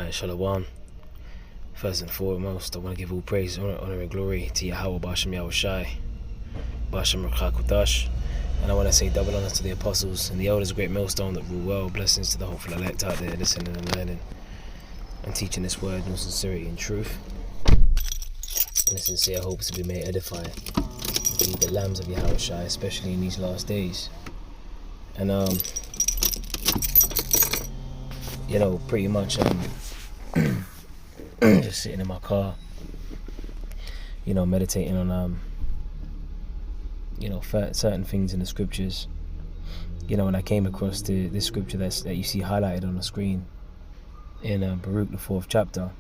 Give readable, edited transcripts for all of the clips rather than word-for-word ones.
Shalom. First and foremost, I want to give all praise, honor and glory to Yahweh Bashem Yahushai, Bashem Rakhakudash. And I want to say double honors to the apostles and the elders, great millstone that rule well. Blessings to the hopeful elect out there listening and learning and teaching this word in sincerity and truth. And the sincere hopes to be made edified. Be the lambs of Yahushai, especially in these last days. And pretty much just sitting in my car, meditating on certain things in the scriptures. When I came across this scripture that you see highlighted on the screen in Baruch, the 4th chapter,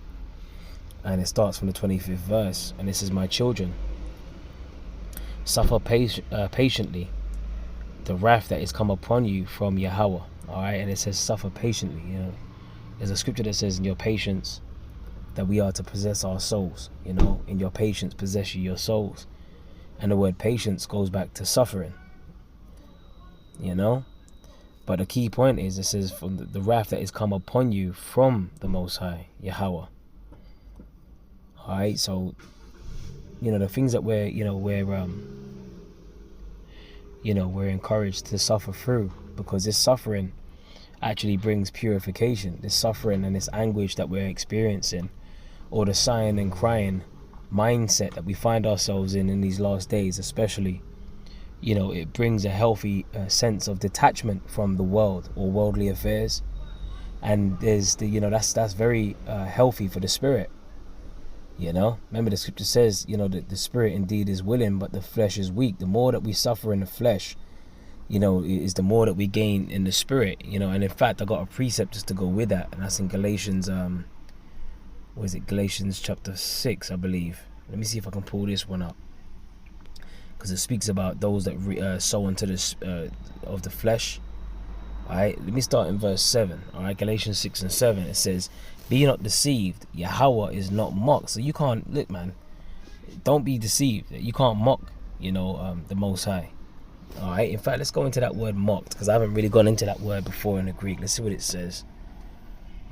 and it starts from the 25th verse, and this is: my children, suffer patiently the wrath that is come upon you from Yahweh. All right, and it says suffer patiently. There's a scripture that says in your patience that we are to possess our souls. In your patience possess you your souls. And the word patience goes back to suffering. But the key point is, it says from the wrath that is come upon you from the Most High, Yahweh. Alright, so the things that we're encouraged to suffer through, because this suffering actually brings purification. This suffering and this anguish that we're experiencing, or the sighing and crying mindset that we find ourselves in these last days especially, it brings a healthy sense of detachment from the world or worldly affairs. And there's that's very healthy for the spirit. Remember the scripture says, that the spirit indeed is willing, but the flesh is weak. The more that we suffer in the flesh, is the more that we gain in the spirit. And in fact, I got a precept just to go with that, and that's in Galatians Galatians chapter 6, I believe. Let me see if I can pull this one up, because it speaks about those that sow into this of the flesh. Alright, let me start in verse 7. Alright, Galatians 6 and 7. It says, be not deceived, Yahweh is not mocked. So you can't, look man, don't be deceived. You can't mock, the Most High. Alright, in fact, let's go into that word mocked, because I haven't really gone into that word before in the Greek. Let's see what it says.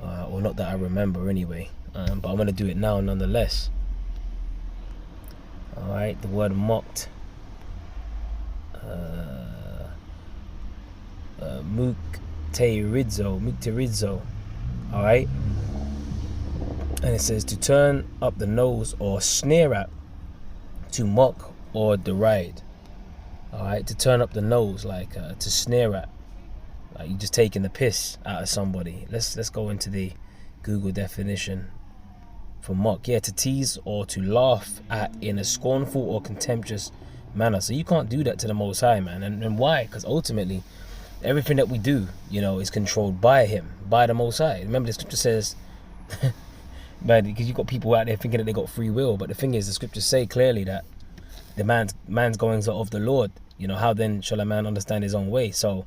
Or not that I remember anyway. But I'm going to do it now nonetheless. Alright, the word mocked. Mukterizo. Alright. And it says to turn up the nose or sneer at, to mock or deride. Alright, to turn up the nose, like to sneer at. Like you're just taking the piss out of somebody. Let's go into the Google definition for mock. Yeah, to tease or to laugh at in a scornful or contemptuous manner. So you can't do that to the Most High, man. And why? Because ultimately, everything that we do, is controlled by Him, by the Most High. Remember, the scripture says, man, because you've got people out there thinking that they got free will, but the thing is, the scriptures say clearly that the man's goings are of the Lord. How then shall a man understand his own way? So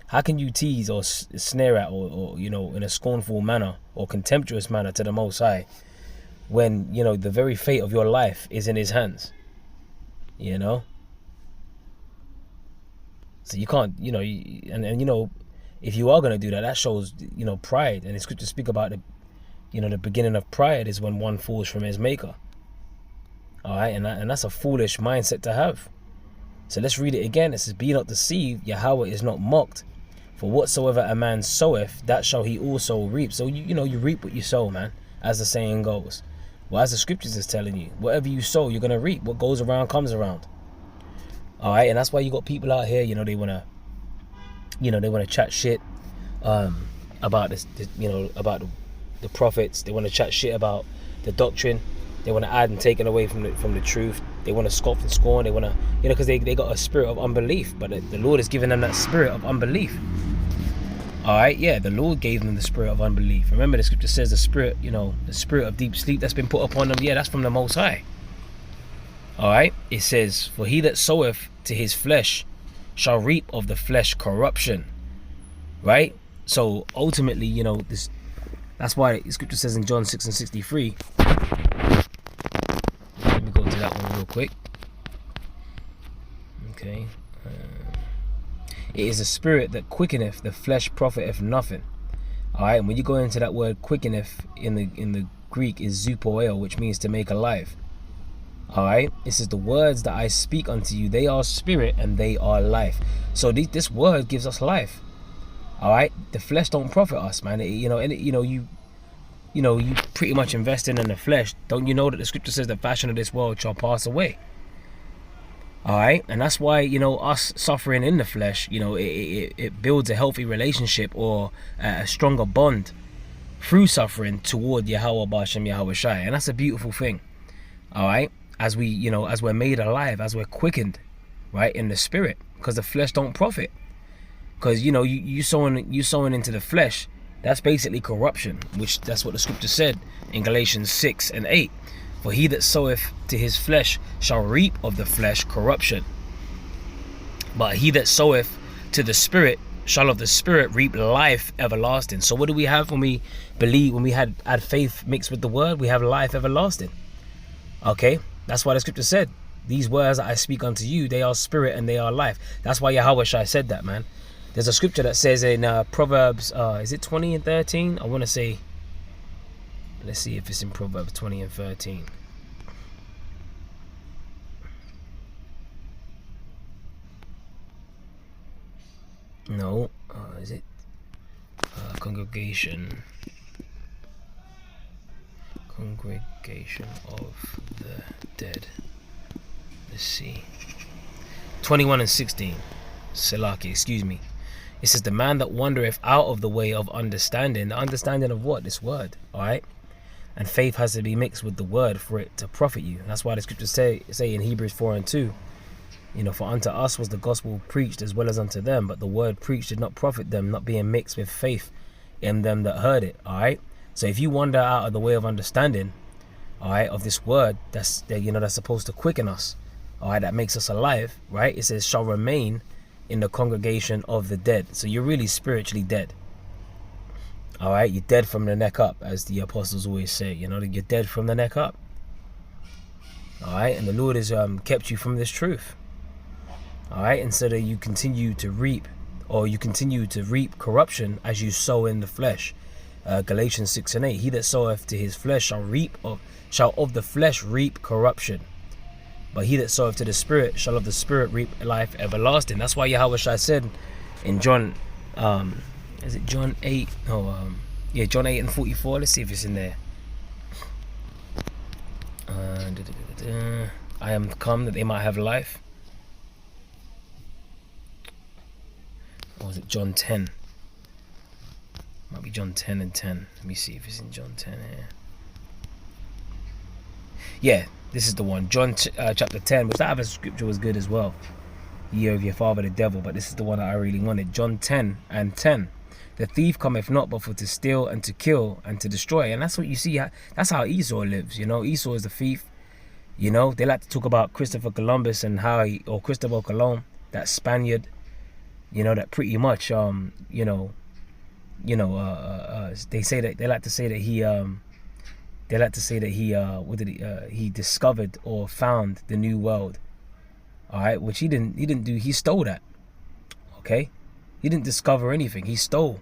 how can you tease or snare at or in a scornful manner or contemptuous manner to the Most High when the very fate of your life is in His hands? So you can't, if you are going to do that, that shows pride. And the scriptures speak about the beginning of pride is when one falls from his maker. All right, and that's a foolish mindset to have. So let's read it again. It says, be not deceived, Yahweh is not mocked. For whatsoever a man soweth, that shall he also reap. So you reap what you sow, man, as the saying goes. Well, as the scriptures is telling you, whatever you sow, you're gonna reap. What goes around comes around. All right, and that's why you got people out here, they wanna chat shit about this, about the prophets. They wanna chat shit about the doctrine. They want to add and take it away from the truth. They want to scoff and scorn. They want to, because they got a spirit of unbelief. But the Lord has given them that spirit of unbelief. All right, yeah, the Lord gave them the spirit of unbelief. Remember, the scripture says the spirit, the spirit of deep sleep that's been put upon them. Yeah, that's from the Most High. All right, it says, for he that soweth to his flesh shall reap of the flesh corruption. Right? So ultimately, that's why the scripture says in John 6 and 63. Let me go to that one real quick. Okay. It is a spirit that quickeneth, the flesh profiteth nothing. All right, and when you go into that word quickeneth in the Greek is zupoel, which means to make alive. All right, this is the words that I speak unto you. They are spirit and they are life. So this word gives us life. All right, the flesh don't profit us, man. You pretty much investing in the flesh. Don't you know that the scripture says the fashion of this world shall pass away? All right, and that's why us suffering in the flesh, it builds a healthy relationship or a stronger bond through suffering toward Yahweh Bashem Yahweh Shai, and that's a beautiful thing. All right, as we're made alive, as we're quickened, right, in the spirit, because the flesh don't profit. Because you sowing into the flesh, that's basically corruption, which that's what the scripture said in Galatians 6 and 8. For he that soweth to his flesh shall reap of the flesh corruption. But he that soweth to the spirit shall of the spirit reap life everlasting. So what do we have when we believe, when we had faith mixed with the word? We have life everlasting. Okay, that's why the scripture said, these words that I speak unto you, they are spirit and they are life. That's why Yahweh Shai said that, man. There's a scripture that says in Proverbs, is it 20 and 13? I want to say, let's see if it's in Proverbs 20 and 13. No, is it congregation of the dead? Let's see. 21 and 16. Selaki, excuse me. It says, the man that wandereth out of the way of understanding. The understanding of what? This word. Alright? And faith has to be mixed with the word for it to profit you. That's why the scriptures say in Hebrews 4 and 2, for unto us was the gospel preached as well as unto them, but the word preached did not profit them, not being mixed with faith in them that heard it. Alright? So if you wander out of the way of understanding, alright, of this word that's supposed to quicken us, alright, that makes us alive, right? It says shall remain in the congregation of the dead. So you're really spiritually dead. All right, you're dead from the neck up, as the apostles always say. You're dead from the neck up. All right, and the Lord has kept you from this truth. All right, and so that you continue to reap corruption as you sow in the flesh. Galatians 6 and 8. He that soweth to his flesh shall of the flesh reap corruption. But he that soweth to the spirit shall of the spirit reap life everlasting. That's why Yahweh Shai said in John, is it John 8? No, John 8 and 44. Let's see if it's in there. I am come that they might have life. Or was it John 10? Might be John 10 and 10. Let me see if it's in John 10 here. Yeah. This is the one, John chapter 10, which that other scripture was good as well. Year of your father the devil, but this is the one that I really wanted. John 10 and 10. The thief cometh not but for to steal and to kill and to destroy. And that's what you see. That's how Esau lives. Esau is the thief. They like to talk about Christopher Columbus and or Cristobal Colon, that Spaniard. That pretty much they say that they like to say that he They like to say that he discovered or found the new world. All right, which he didn't do. He stole that. Okay, he didn't discover anything. He stole.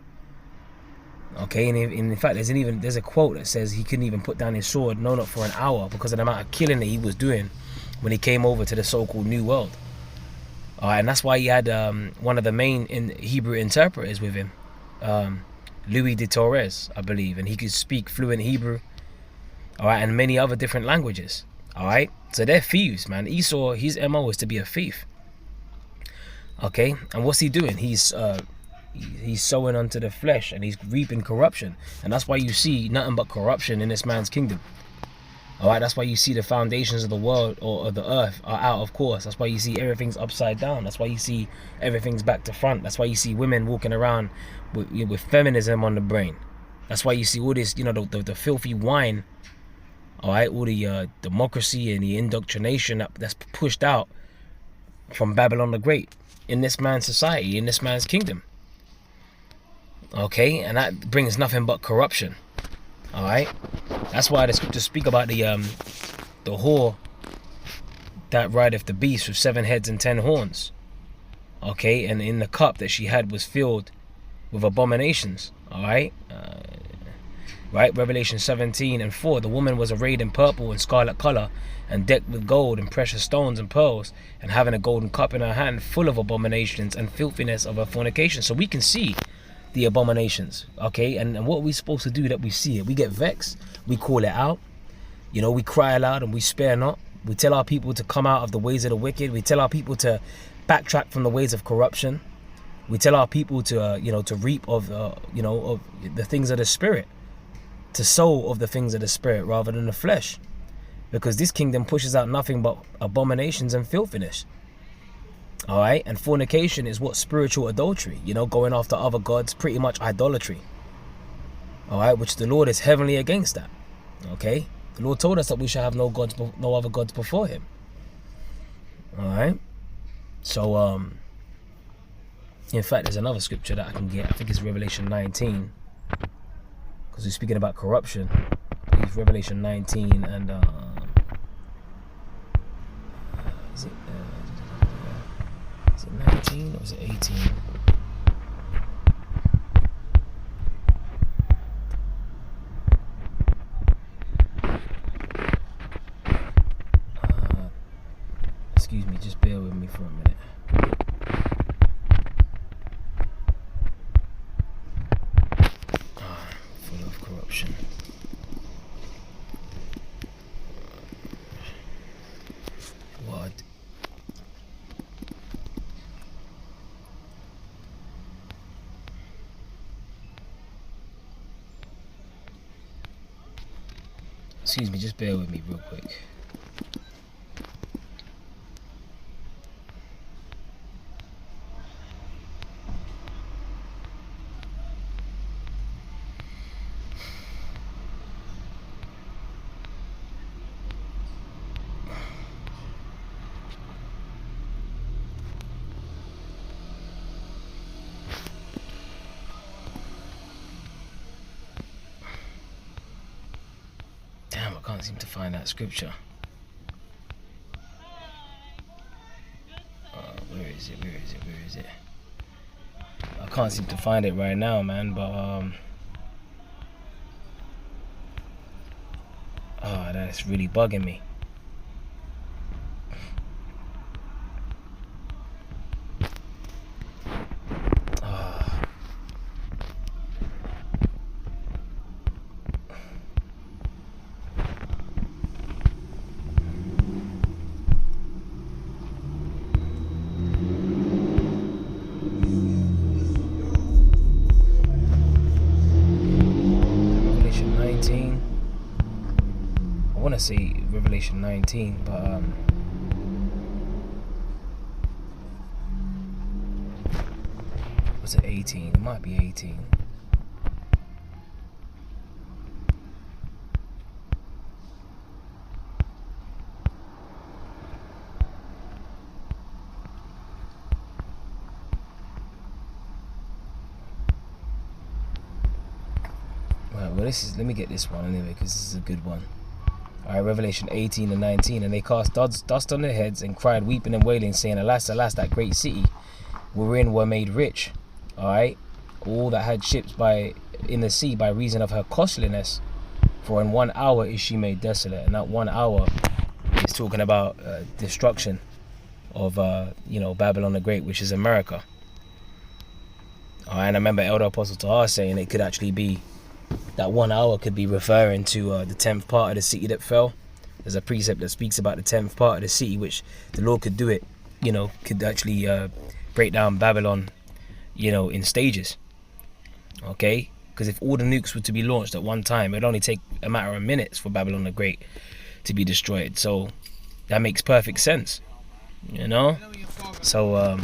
Okay, and in fact, there's a quote that says he couldn't even put down his sword, no, not for an hour, because of the amount of killing that he was doing when he came over to the so-called New World. All right, and that's why he had one of the main Hebrew interpreters with him, Louis de Torres, I believe, and he could speak fluent Hebrew. All right, and many other different languages. All right, so they're thieves, man. Esau, his MO is to be a thief. Okay, and what's he doing? He's sowing unto the flesh, and he's reaping corruption, and that's why you see nothing but corruption in this man's kingdom. All right, that's why you see the foundations of the world or of the earth are out of course. That's why you see everything's upside down. That's why you see everything's back to front. That's why you see women walking around with feminism on the brain. That's why you see all this, the filthy wine. All right, all the democracy and the indoctrination that's pushed out from Babylon the Great in this man's society, in this man's kingdom. Okay, and that brings nothing but corruption. All right, that's why the scriptures speak about the whore that rideth the beast with 7 heads and 10 horns. Okay, and in the cup that she had was filled with abominations. All right. Right, Revelation 17:4. The woman was arrayed in purple and scarlet color, and decked with gold and precious stones and pearls, and having a golden cup in her hand, full of abominations and filthiness of her fornication. So we can see the abominations, okay? And what are we supposed to do that we see it? We get vexed, we call it out, we cry aloud and we spare not. We tell our people to come out of the ways of the wicked. We tell our people to backtrack from the ways of corruption. We tell our people to, to reap of, of the things of the spirit, to sow of the things of the spirit rather than the flesh, because this kingdom pushes out nothing but abominations and filthiness. All right, and fornication is what? Spiritual adultery, going after other gods, pretty much idolatry. All right, which the Lord is heavily against that. Okay, the Lord told us that we shall have no other gods before him. All right, so in fact, there's another scripture that I can get. I think it's Revelation 19, because we're speaking about corruption. It's Revelation 19 and is it 19 or is it 18? Excuse me, just bear with me for a minute. Full of corruption. What? Excuse me, just bear with me real quick. Damn, I can't seem to find that scripture. Where is it? I can't seem to find it right now, man, but that's really bugging me. I want to say Revelation 19, but was it 18? It might be 18. Right, well, let me get this one anyway, because this is a good one. Alright, Revelation 18 and 19. And they cast dust on their heads and cried, weeping and wailing, saying, Alas, alas, that great city wherein were made rich. Alright, all that had ships in the sea by reason of her costliness. For in 1 hour is she made desolate. And that 1 hour is talking about destruction of Babylon the Great, which is America. Alright, and I remember Elder Apostle Tahar saying it could actually be that 1 hour could be referring to the 10th part of the city that fell. There's a precept that speaks about the 10th part of the city, which the Lord could do it, could actually break down Babylon, in stages. Okay? Because if all the nukes were to be launched at one time, it'd only take a matter of minutes for Babylon the Great to be destroyed. So that makes perfect sense, So, I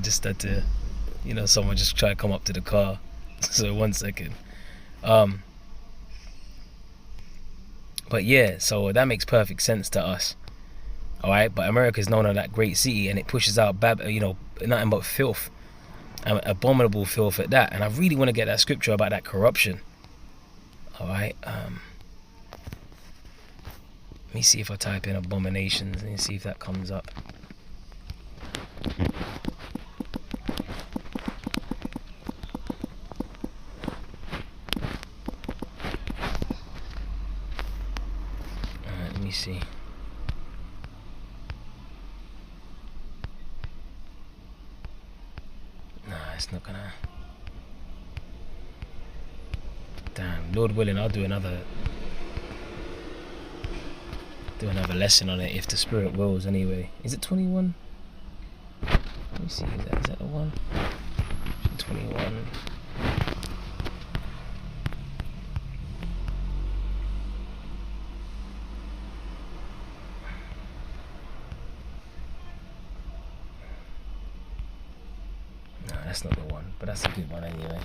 just had to, someone just tried to come up to the car. So 1 second. But yeah, so that makes perfect sense to us. Alright, but America is known as that great city, and it pushes out nothing but filth, abominable filth at that. And I really want to get that scripture about that corruption. Alright, let me see if I type in abominations and see if that comes up. see. Nah, it's not gonna. Damn, Lord willing, I'll do another lesson on it if the Spirit wills. Anyway, is it 21? Let me see. Is that the one? 21. No, that's not the one, but that's a good one anyway.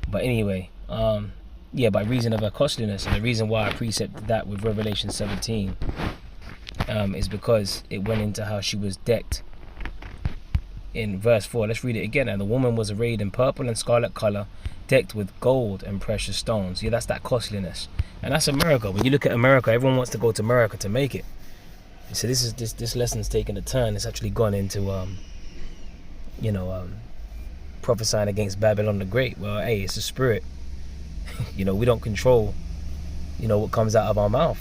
But anyway, yeah, by reason of her costliness, and the reason why I precepted that with Revelation 17 is because it went into how she was decked in verse 4. Let's read it again. And the woman was arrayed in purple and scarlet color, decked with gold and precious stones. Yeah, that's that costliness, and that's America. When you look at America, everyone wants to go to America to make it. So this lesson's taken a turn. It's actually gone into prophesying against Babylon the Great. Well, hey, it's a spirit. We don't control, what comes out of our mouth.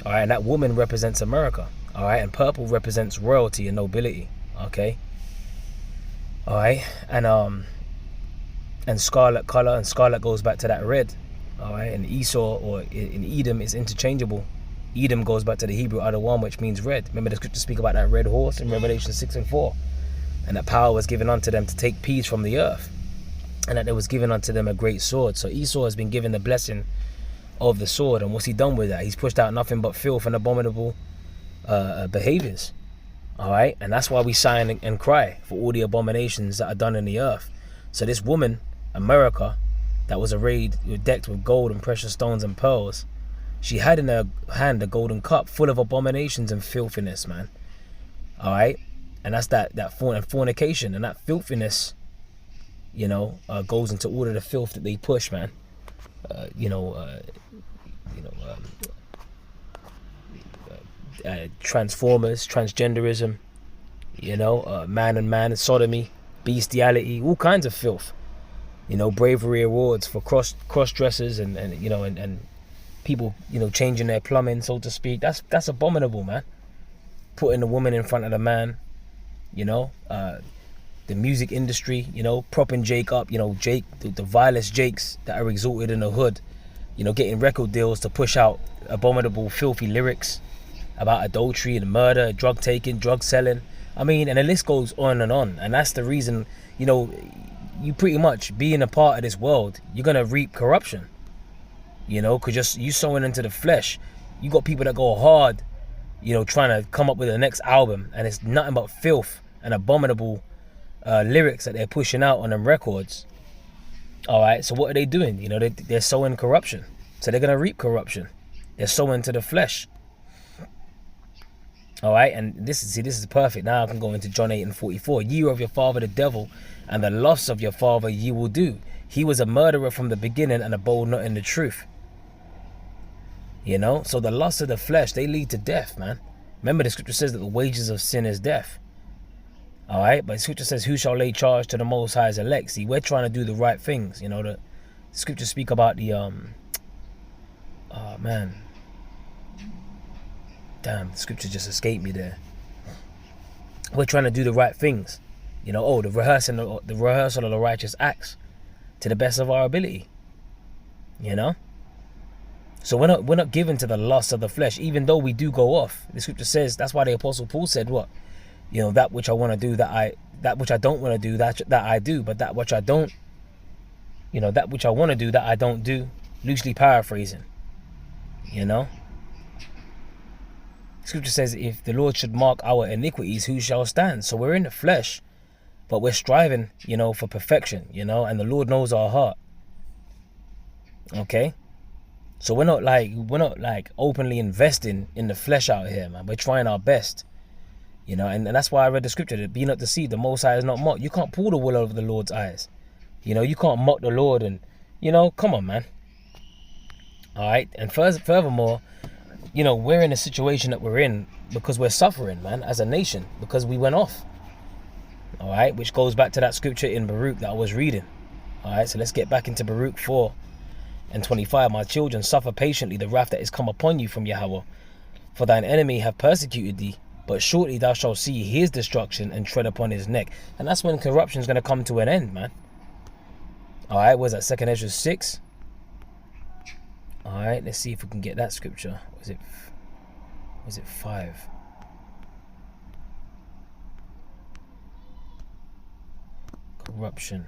All right, and that woman represents America. All right, and purple represents royalty and nobility. Okay. All right, and scarlet color, and scarlet goes back to that red. All right, and Esau or in Edom is interchangeable. Edom goes back to the Hebrew Adawam, which means red. Remember the scripture speak about that red horse in Revelation 6 and 4. And that power was given unto them to take peace from the earth, and that there was given unto them a great sword. So Esau has been given the blessing of the sword, and what's he done with that? He's pushed out nothing but filth and abominable behaviors. All right, and that's why we sigh and cry for all the abominations that are done in the earth. So this woman, America, that was arrayed, decked with gold and precious stones and pearls, she had in her hand a golden cup full of abominations and filthiness, man. All right. And that's that fornication, and that filthiness, goes into all of the filth that they push, man. Transformers, transgenderism, man and man, sodomy, bestiality, all kinds of filth. Bravery awards for cross dressers and people, changing their plumbing, so to speak. That's abominable, man. Putting the woman in front of the man. The music industry, propping Jake up, Jake, the vilest Jakes that are exalted in the hood, getting record deals to push out abominable, filthy lyrics about adultery and murder, drug taking, drug selling. I mean, and the list goes on. And that's the reason, you pretty much being a part of this world, you're going to reap corruption, because you sowing into the flesh. You got people that go hard, trying to come up with the next album, and it's nothing but filth and abominable lyrics that they're pushing out on them records. All right, so what are they doing? They're sowing corruption, so they're gonna reap corruption. They're sowing to the flesh. All right, and this is perfect. Now I can go into John 8 and 44. Ye are of your father the devil, and the lusts of your father ye will do. He was a murderer from the beginning, and abode not in the truth. So the lusts of the flesh, they lead to death, man. Remember, the scripture says that the wages of sin is death. All right, but the scripture says, who shall lay charge to the Most High's elect? See, we're trying to do the right things. The scriptures speak about the damn, the scripture just escaped me there. We're trying to do the right things. The rehearsal of the righteous acts to the best of our ability. So we're not given to the lust of the flesh, even though we do go off. The scripture says, that's why the Apostle Paul said what? That which I want to do, that which I don't want to do, that I do, but that which I don't, that which I want to do, that I don't do. Loosely paraphrasing. Scripture says, if the Lord should mark our iniquities, who shall stand? So we're in the flesh, but we're striving, for perfection, and the Lord knows our heart. Okay? So we're not like openly investing in the flesh out here, man. We're trying our best. And that's why I read the scripture, that be not deceived, the Most High is not mocked. You can't pull the wool over the Lord's eyes. You can't mock the Lord, and come on, man. All right, and furthermore, we're in a situation that we're in because we're suffering, man, as a nation, because we went off. All right, which goes back to that scripture in Baruch that I was reading. All right, so let's get back into Baruch 4 and 25. My children, suffer patiently the wrath that is come upon you from Yahweh. for thine enemy have persecuted thee, but shortly thou shalt see his destruction and tread upon his neck. And that's when corruption is going to come to an end, man. All right, what's that? 2nd Ezra 6. All right, let's see if we can get that scripture. Was it 5? Corruption.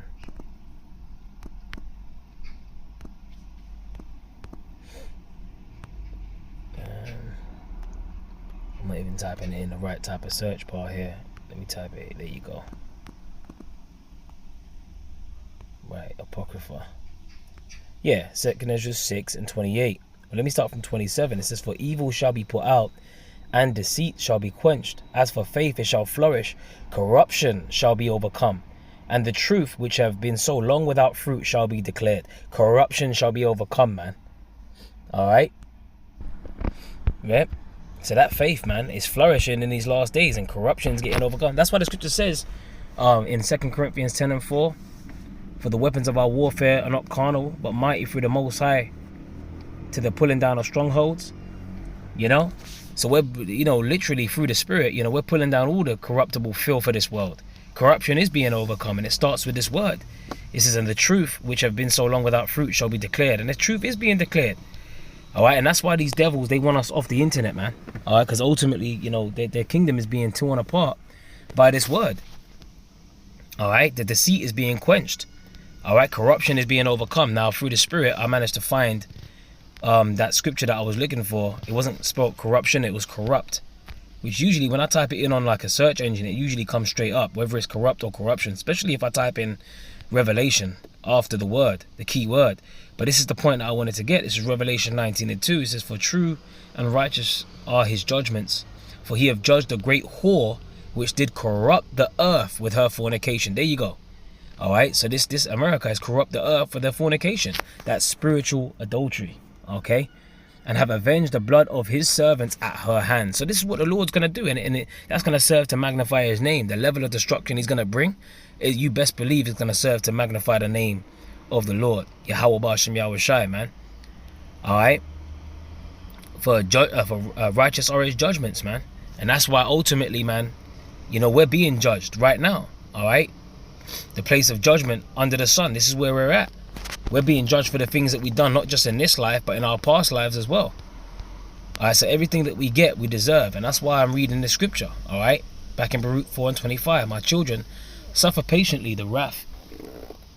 I'm not even typing it in the right type of search bar here. Let me type it. There you go. Right, Apocrypha. Yeah, 2nd Ezra 6 and 28. Well, let me start from 27. It says, for evil shall be put out, and deceit shall be quenched. As for faith, it shall flourish. Corruption shall be overcome. And the truth, which have been so long without fruit, shall be declared. Corruption shall be overcome, man. All right? Yep. So that faith, man, is flourishing in these last days, and corruption's getting overcome. That's why the scripture says in 2 Corinthians 10 and 4, for the weapons of our warfare are not carnal, but mighty through the Most High to the pulling down of strongholds. You know? So we're, literally through the Spirit, we're pulling down all the corruptible filth of this world. Corruption is being overcome, and it starts with this word. It says, and the truth, which have been so long without fruit, shall be declared. And the truth is being declared. All right, and that's why these devils, they want us off the internet, man. All right, because ultimately, their kingdom is being torn apart by this word. All right, the deceit is being quenched. All right, corruption is being overcome. Now, through the Spirit, I managed to find that scripture that I was looking for. It wasn't spelled corruption, it was corrupt. Which usually, when I type it in on like a search engine, it usually comes straight up, whether it's corrupt or corruption. Especially if I type in Revelation after the word, the key word. But this is the point that I wanted to get. This is Revelation 19 and 2. It says, for true and righteous are his judgments. For he have judged the great whore, which did corrupt the earth with her fornication. There you go. All right. So this America has corrupt the earth for their fornication. That's spiritual adultery. Okay. And have avenged the blood of his servants at her hand. So this is what the Lord's going to do. And that's going to serve to magnify his name. The level of destruction he's going to bring, you best believe it's going to serve to magnify the name of the Lord. Yahweh Ba'ashem Yahweh Shai, man. All right. For righteous are his judgments, man. And that's why ultimately, man, we're being judged right now. All right. The place of judgment under the sun. This is where we're at. We're being judged for the things that we've done, not just in this life, but in our past lives as well. All right, so everything that we get, we deserve. And that's why I'm reading the scripture, all right? Back in Baruch 4 and 25, my children, suffer patiently the wrath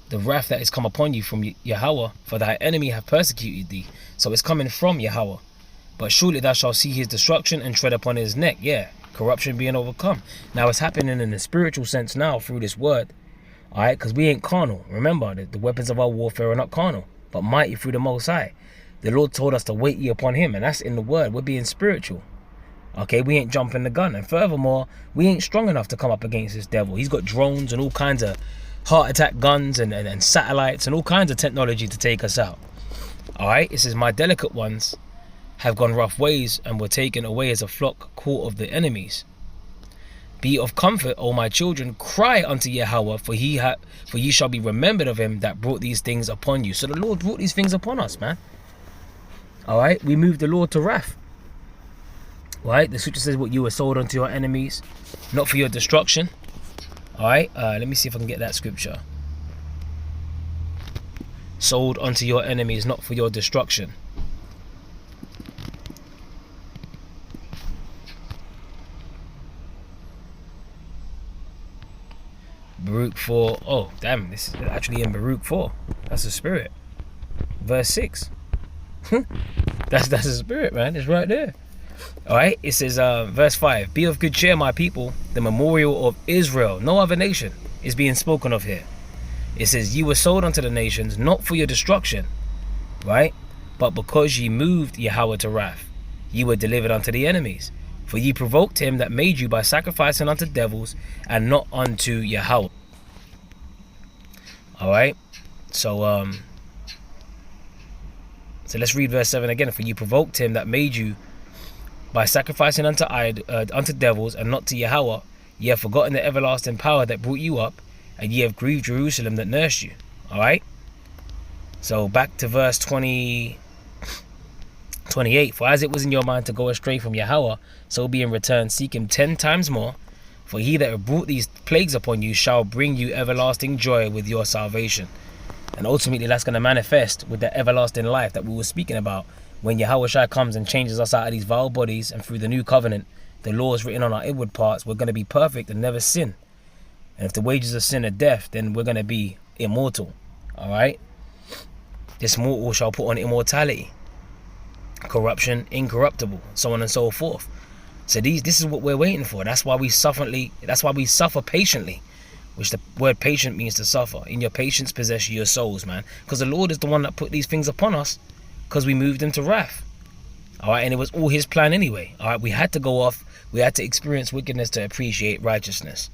that is come upon you from Yahweh, for thy enemy have persecuted thee. So it's coming from Yahweh. But surely thou shalt see his destruction and tread upon his neck. Yeah, corruption being overcome. Now it's happening in the spiritual sense now through this word. All right, because we ain't carnal. Remember, the weapons of our warfare are not carnal, but mighty through the Most High. The Lord told us to wait ye upon him, and that's in the word. We're being spiritual. Okay, we ain't jumping the gun. And furthermore, we ain't strong enough to come up against this devil. He's got drones and all kinds of heart attack guns and satellites and all kinds of technology to take us out. All right, it says, my delicate ones have gone rough ways and were taken away as a flock caught of the enemies. Be of comfort, O my children, cry unto Yahweh, for ye shall be remembered of him that brought these things upon you. So the Lord brought these things upon us, man. All right, we moved the Lord to wrath. Right, the scripture says, what you were sold unto your enemies, not for your destruction. All right, let me see if I can get that scripture. Sold unto your enemies, not for your destruction. Baruch 4. Oh, damn, this is actually in Baruch 4. That's the spirit. Verse 6. that's the spirit, man. It's right there. All right, it says, verse 5. Be of good cheer, my people. The memorial of Israel. No other nation is being spoken of here. It says, ye were sold unto the nations, not for your destruction, right? But because ye moved Yahweh to wrath, ye were delivered unto the enemies. For ye provoked him that made you by sacrificing unto devils and not unto Yahweh. Alright. So let's read verse 7 again. For ye provoked him that made you by sacrificing unto devils and not to Yahweh. Ye have forgotten the everlasting power that brought you up, and ye have grieved Jerusalem that nursed you. Alright. So back to verse 28. 28. For as it was in your mind to go astray from Yahweh, so be in return seek him 10 times more. For he that have brought these plagues upon you shall bring you everlasting joy with your salvation. And ultimately that's going to manifest with the everlasting life that we were speaking about. When Yahweh Shai comes and changes us out of these vile bodies, and through the new covenant, the laws written on our inward parts, we're going to be perfect and never sin. And if the wages of sin are death, then we're going to be immortal. Alright? This mortal shall put on immortality, corruption, incorruptible, so on and so forth. So this is what we're waiting for. That's why we suffer patiently, which the word patient means to suffer. In your patience possess your souls, man. Because the Lord is the one that put these things upon us, because we moved into wrath. Alright, and it was all his plan anyway. Alright, we had to go off, we had to experience wickedness to appreciate righteousness.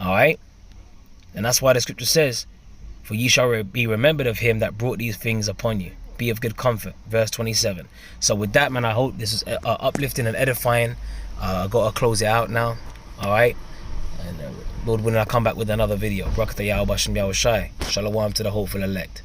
Alright? And that's why the scripture says, for ye shall be remembered of him that brought these things upon you. Be of good comfort. Verse 27. So with that, man, I hope this is uplifting and edifying. I got to close it out now. Alright? And Lord willing, I'll come back with another video. Barakatah Yahweh Bashem Yahweh Shai. Shalom to the hopeful elect.